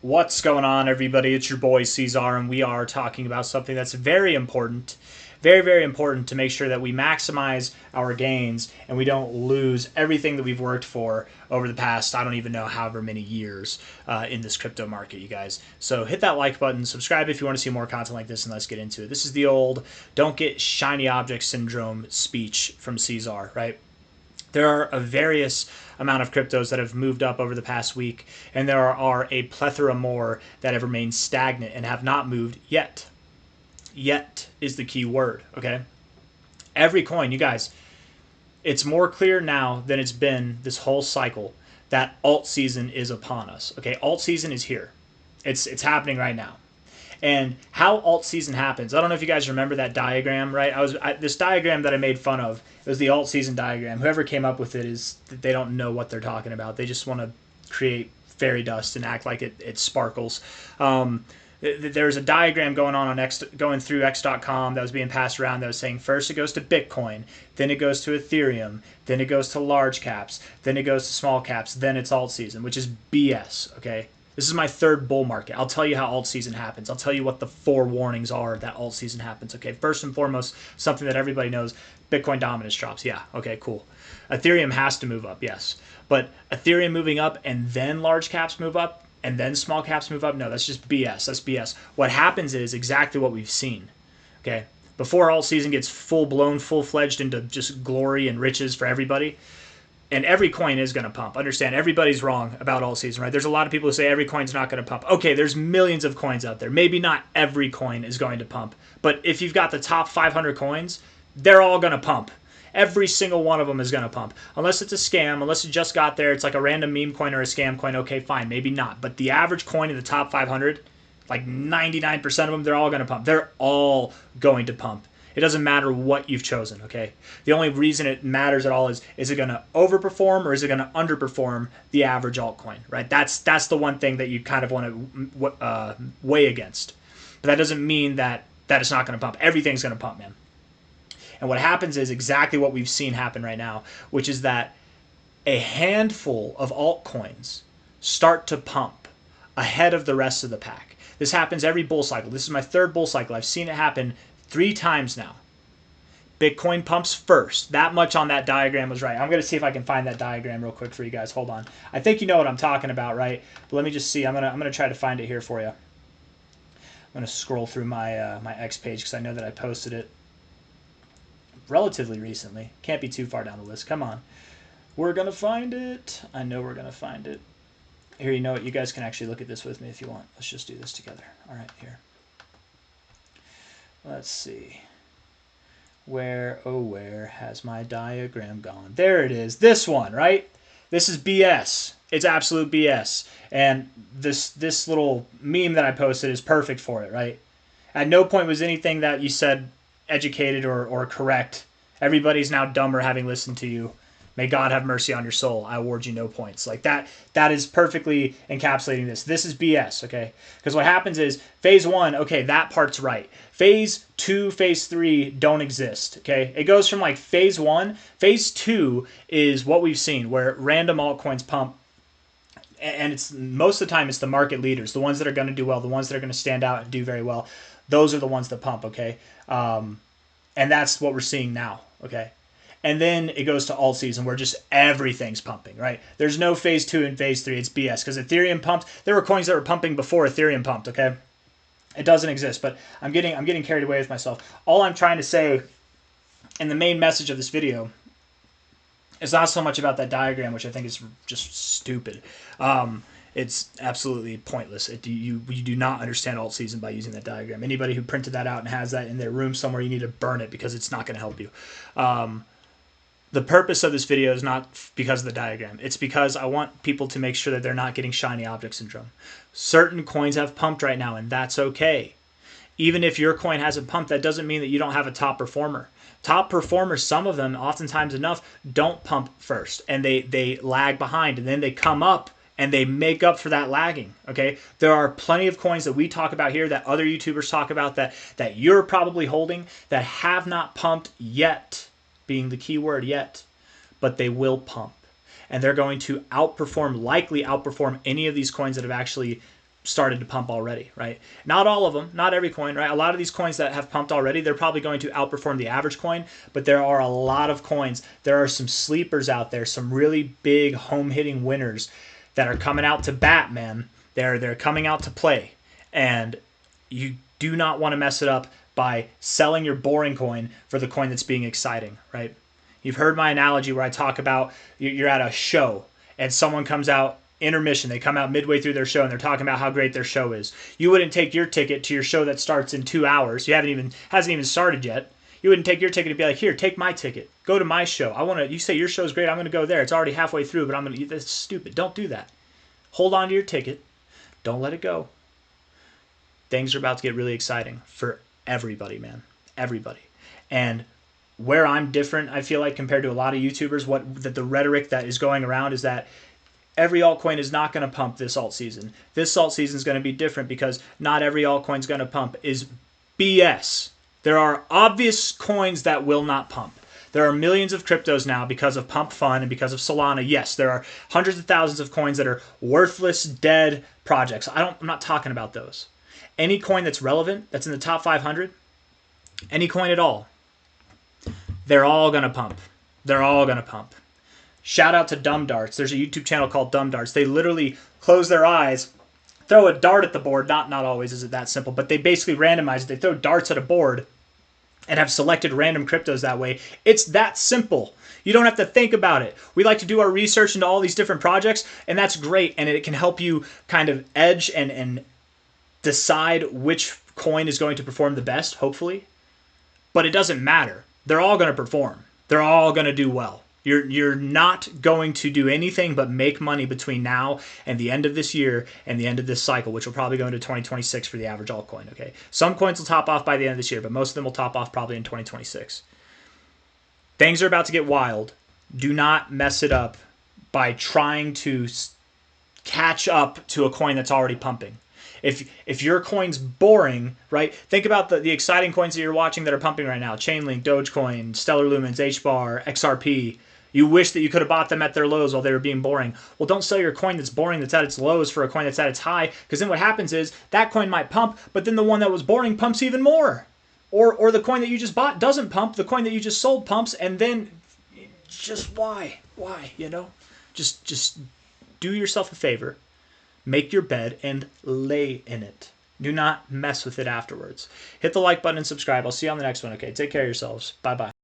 What's going on, everybody? It's your boy C-Zar, and we are talking about something that's very important, very important to make sure that we maximize our gains and we don't lose everything that we've worked for over the past, I don't even know, however many years in this crypto market, you guys. So hit that like button, subscribe if you want to see more content like this, and let's get into it. This is the old don't get shiny object syndrome speech from C-Zar, right? There are a various amount of cryptos that have moved up over the past week, and there are a plethora more that have remained stagnant and have not moved yet. Yet is the key word, okay? Every coin, you guys, it's more clear now than it's been this whole cycle that alt season is upon us, okay? Alt season is here. It's happening right now. And how alt season happens, I don't know if you guys remember that diagram, right? This diagram that I made fun of, it was the alt season diagram. Whoever came up with it is, they don't know what they're talking about. They just want to create fairy dust and act like it sparkles. There's a diagram going through X.com that was being passed around that was saying first it goes to Bitcoin, then it goes to Ethereum, then it goes to large caps, then it goes to small caps, then it's alt season, which is BS, okay? This is my third bull market. I'll tell you how alt season happens. I'll tell you what the 4 warnings are that alt season happens. Okay, first and foremost, something that everybody knows, Bitcoin dominance drops. Yeah, okay, cool. Ethereum has to move up, yes. But Ethereum moving up and then large caps move up and then small caps move up, no, that's just BS. That's BS. What happens is exactly what we've seen. Okay, before alt season gets full-blown, full-fledged into just glory and riches for everybody, and every coin is going to pump. Understand, everybody's wrong about alt season, right? There's a lot of people who say every coin's not going to pump. Okay, there's millions of coins out there. Maybe not every coin is going to pump. But if you've got the top 500 coins, they're all going to pump. Every single one of them is going to pump. Unless it's a scam, unless it just got there, it's like a random meme coin or a scam coin, okay, fine, maybe not. But the average coin in the top 500, like 99% of them, they're all going to pump. They're all going to pump. It doesn't matter what you've chosen, okay? The only reason it matters at all is it going to overperform or is it going to underperform the average altcoin, right? That's the one thing that you kind of want to weigh against. But that doesn't mean that it's not going to pump. Everything's going to pump, man. And what happens is exactly what we've seen happen right now, which is that a handful of altcoins start to pump ahead of the rest of the pack. This happens every bull cycle. This is my third bull cycle. I've seen it happen 3 times now. Bitcoin pumps first. That much on that diagram was right. I'm going to see if I can find that diagram real quick for you guys. Hold on. I think you know what I'm talking about, right? But let me just see. I'm going to try to find it here for you. I'm going to scroll through my my X page because I know that I posted it relatively recently. Can't be too far down the list. Come on. We're going to find it. I know we're going to find it. Here, you know what? You guys can actually look at this with me if you want. Let's just do this together. All right, here. Let's see. Where has my diagram gone? There it is. This one, right? This is BS. It's absolute BS. And this little meme that I posted is perfect for it, right? At no point was anything that you said educated or correct. Everybody's now dumber having listened to you. May God have mercy on your soul. I award you no points. Like that is perfectly encapsulating this. This is BS, okay? Because what happens is phase 1, okay, that part's right. Phase 2, phase 3 don't exist, okay? It goes from like phase 1. Phase 2 is what we've seen where random altcoins pump. And it's most of the time it's the market leaders, the ones that are going to do well, the ones that are going to stand out and do very well. Those are the ones that pump, okay? And that's what we're seeing now, okay? And then it goes to alt season where just everything's pumping, right? There's no phase 2 and phase 3. It's BS because Ethereum pumped. There were coins that were pumping before Ethereum pumped, okay? It doesn't exist, but I'm getting carried away with myself. All I'm trying to say, and the main message of this video, is not so much about that diagram, which I think is just stupid. It's absolutely pointless. You do not understand alt season by using that diagram. Anybody who printed that out and has that in their room somewhere, you need to burn it because it's not going to help you. The purpose of this video is not because of the diagram. It's because I want people to make sure that they're not getting shiny object syndrome. Certain coins have pumped right now, and that's okay. Even if your coin hasn't pumped, that doesn't mean that you don't have a top performer. Top performers, some of them, oftentimes enough, don't pump first, and they lag behind, and then they come up, and they make up for that lagging, okay? There are plenty of coins that we talk about here that other YouTubers talk about that you're probably holding that have not pumped yet, being the key word yet, but they will pump. And they're going to likely outperform any of these coins that have actually started to pump already, right? Not all of them, not every coin, right? A lot of these coins that have pumped already, they're probably going to outperform the average coin, but there are a lot of coins. There are some sleepers out there, some really big home-hitting winners that are coming out to bat, man. They're coming out to play, and you do not want to mess it up by selling your boring coin for the coin that's being exciting, right? You've heard my analogy where I talk about you're at a show and someone comes out intermission. They come out midway through their show and they're talking about how great their show is. You wouldn't take your ticket to your show that starts in 2 hours. Hasn't even started yet. You wouldn't take your ticket and be like, here, take my ticket. Go to my show. You say your show's great. I'm going to go there. It's already halfway through, but that's stupid. Don't do that. Hold on to your ticket. Don't let it go. Things are about to get really exciting for everybody, man. Everybody. And where I'm different, I feel like, compared to a lot of YouTubers, the rhetoric that is going around is that every altcoin is not going to pump this alt season. This alt season is going to be different because not every altcoin is going to pump is BS. There are obvious coins that will not pump. There are millions of cryptos now because of Pump Fun and because of Solana. Yes, there are hundreds of thousands of coins that are worthless, dead projects. I'm not talking about those. Any coin that's relevant, that's in the top 500, any coin at all, they're all going to pump. They're all going to pump. Shout out to Dumb Darts. There's a YouTube channel called Dumb Darts. They literally close their eyes, throw a dart at the board. Not always is it that simple, but they basically randomize it. They throw darts at a board and have selected random cryptos that way. It's that simple. You don't have to think about it. We like to do our research into all these different projects, and that's great, and it can help you kind of edge and decide which coin is going to perform the best, hopefully. But it doesn't matter. They're all going to perform. They're all going to do well. You're not going to do anything but make money between now and the end of this year and the end of this cycle, which will probably go into 2026 for the average altcoin, okay? Some coins will top off by the end of this year, but most of them will top off probably in 2026. Things are about to get wild. Do not mess it up by trying to catch up to a coin that's already pumping. If your coin's boring, right? Think about the exciting coins that you're watching that are pumping right now. Chainlink, Dogecoin, Stellar Lumens, HBAR, XRP. You wish that you could have bought them at their lows while they were being boring. Well, don't sell your coin that's boring that's at its lows for a coin that's at its high, because then what happens is that coin might pump, but then the one that was boring pumps even more. Or the coin that you just bought doesn't pump, the coin that you just sold pumps, and then just why? Why, you know? Just do yourself a favor. Make your bed and lay in it. Do not mess with it afterwards. Hit the like button and subscribe. I'll see you on the next one, okay? Take care of yourselves. Bye-bye.